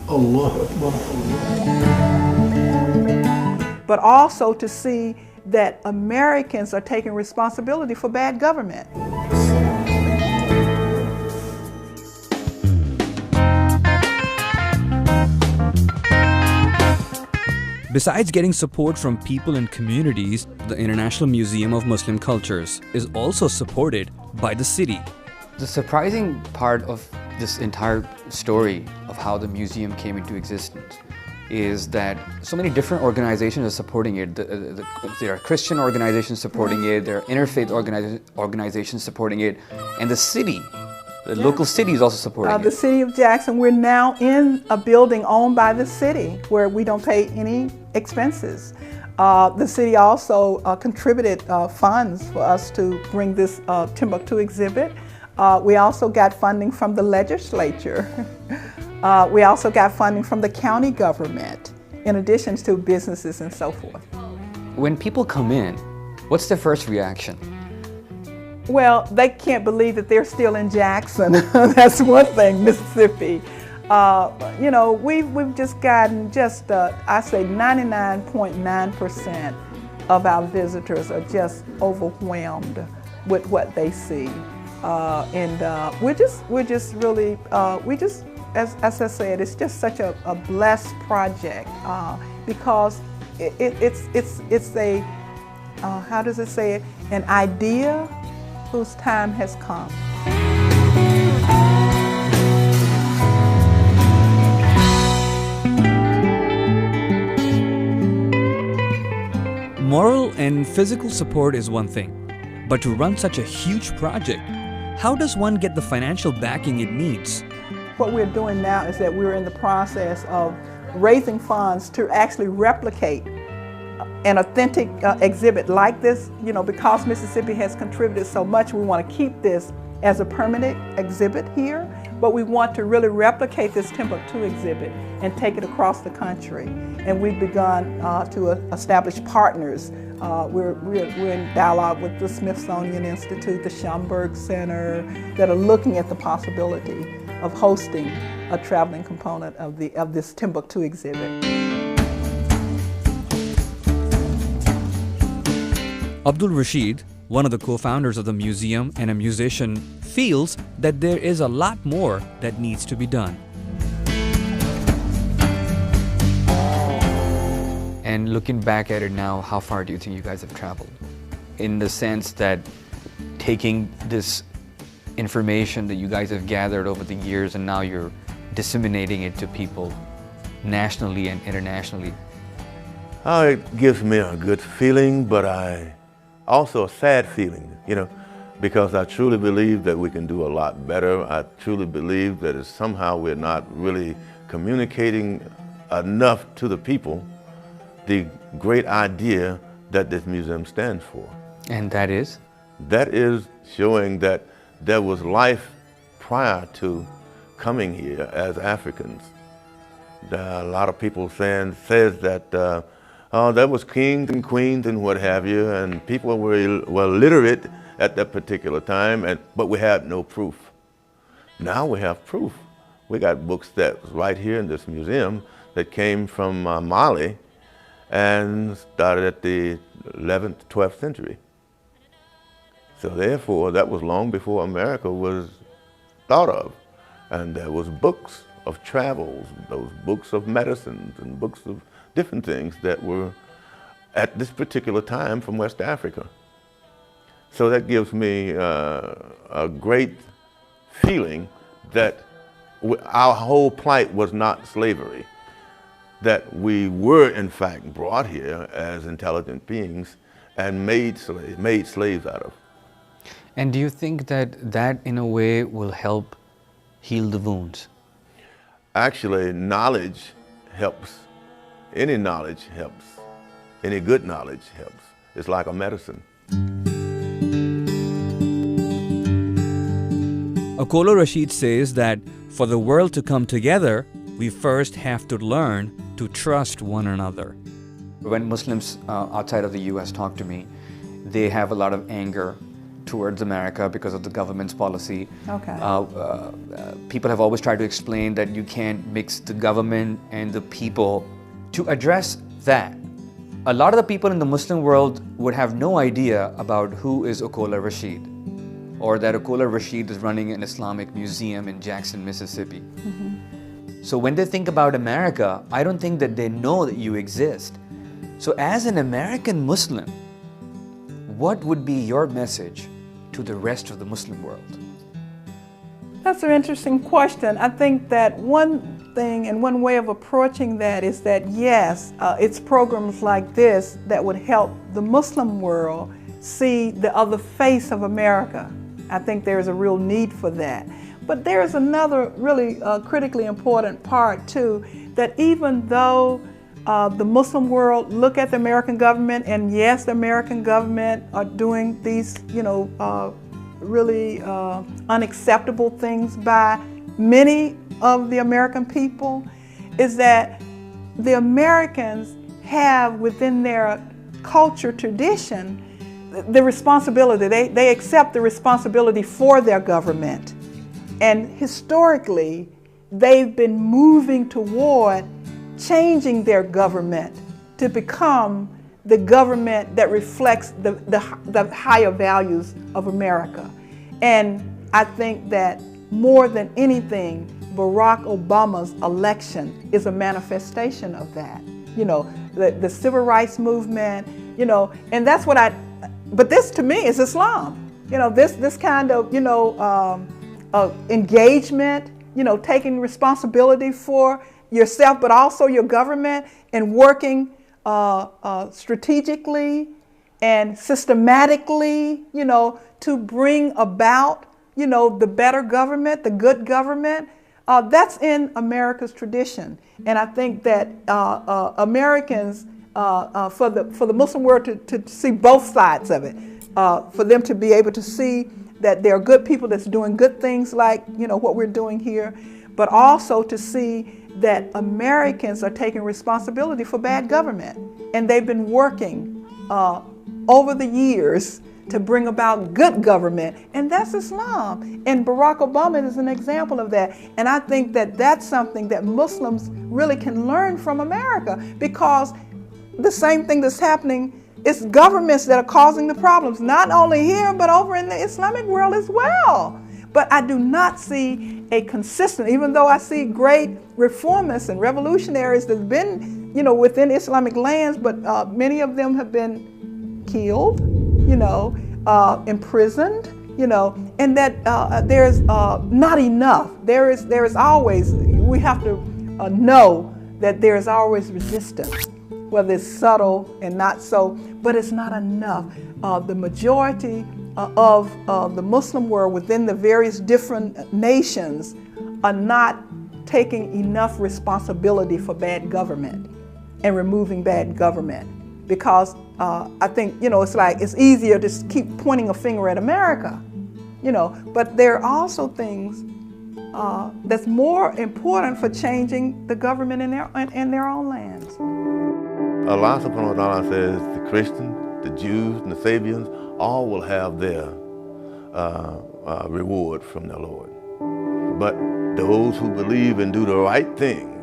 Allah Akbar. But also to see that Americans are taking responsibility for bad government. Besides getting support from people and communities, the International Museum of Muslim Cultures is also supported by the city. The surprising part of this entire story of how the museum came into existence is that so many different organizations are supporting it. There are Christian organizations supporting it, there are interfaith organizations supporting it, and the city, the local city is also supporting it. The city of Jackson, we're now in a building owned by the city where we don't pay any expenses. The city also contributed funds for us to bring this Timbuktu exhibit. We also got funding from the legislature. We also got funding from the county government, in addition to businesses and so forth. When people come in, what's their first reaction? Well, they can't believe that they're still in Jackson. That's one thing, Mississippi. You know, we've just gotten I say 99.9% of our visitors are just overwhelmed with what they see. We're just really, as I said, it's just such a blessed project because it's a, how does it say it, an idea whose time has come. Moral and physical support is one thing, but to run such a huge project, how does one get the financial backing it needs? What we're doing now is that we're in the process of raising funds to actually replicate an authentic exhibit like this. You know, because Mississippi has contributed so much, we want to keep this as a permanent exhibit here, but we want to really replicate this Timbuktu exhibit and take it across the country. And we've begun to establish partners. We're in dialogue with the Smithsonian Institute, the Schomburg Center, that are looking at the possibility of hosting a traveling component of this Timbuktu exhibit. Abdul Rashid, one of the co-founders of the museum and a musician, feels that there is a lot more that needs to be done. And looking back at it now, how far do you think you guys have traveled? In the sense that taking this information that you guys have gathered over the years and now you're disseminating it to people nationally and internationally. It gives me a good feeling, but also a sad feeling, you know, because I truly believe that we can do a lot better. I truly believe that somehow we're not really communicating enough to the people the great idea that this museum stands for. And that is? That is showing that there was life prior to coming here as Africans. A lot of people says that there was kings and queens and what have you, and people were literate at that particular time, but we had no proof. Now we have proof. We got books that was right here in this museum that came from Mali and started at the 11th, 12th century. So therefore, that was long before America was thought of. And there was books of travels, those books of medicines and books of different things that were at this particular time from West Africa. So that gives me a great feeling that our whole plight was not slavery, that we were in fact brought here as intelligent beings and made slaves out of. And do you think that that in a way will help heal the wounds? Actually, knowledge helps. Any knowledge helps. Any good knowledge helps. It's like a medicine. Akola Rashid says that for the world to come together, we first have to learn to trust one another. When Muslims outside of the US talk to me, they have a lot of anger towards America because of the government's policy. Okay. People have always tried to explain that you can't mix the government and the people. To address that, a lot of the people in the Muslim world would have no idea about who is Okola Rashid, or that Okola Rashid is running an Islamic museum in Jackson, Mississippi. So when they think about America, I don't think that they know that you exist. So as an American Muslim, what would be your message to the rest of the Muslim world? That's an interesting question. I think that one thing and one way of approaching that is that, yes, it's programs like this that would help the Muslim world see the other face of America. I think there's a real need for that. But there's another really critically important part too, that even though the Muslim world look at the American government, and yes, the American government are doing these, really unacceptable things by many of the American people, is that the Americans have within their culture tradition the responsibility. They accept the responsibility for their government. And historically, they've been moving toward changing their government to become the government that reflects the higher values of America. And I think that more than anything, Barack Obama's election is a manifestation of that. The civil rights movement, and that's what but this to me is Islam. This kind of, engagement, taking responsibility for yourself, but also your government, and working strategically and systematically, to bring about, the better government, the good government. That's in America's tradition. And I think that Americans, for the Muslim world to see both sides of it, for them to be able to see that there are good people that's doing good things like, what we're doing here, but also to see that Americans are taking responsibility for bad government. And they've been working over the years to bring about good government, and that's Islam. And Barack Obama is an example of that. And I think that that's something that Muslims really can learn from America, because the same thing that's happening, it's governments that are causing the problems, not only here, but over in the Islamic world as well. But I do not see a consistent, even though I see great reformists and revolutionaries that have been, within Islamic lands, but many of them have been killed, imprisoned, and that there's not enough. There is always, we have to know that there is always resistance, whether it's subtle and not so, but it's not enough. The majority of the Muslim world within the various different nations are not taking enough responsibility for bad government and removing bad government. Because I think, it's easier to keep pointing a finger at America, but there are also things that's more important for changing the government in their own lands. Allah subhanahu wa ta'ala says the Christians, the Jews, and the Sabians all will have their reward from the Lord. But those who believe and do the right thing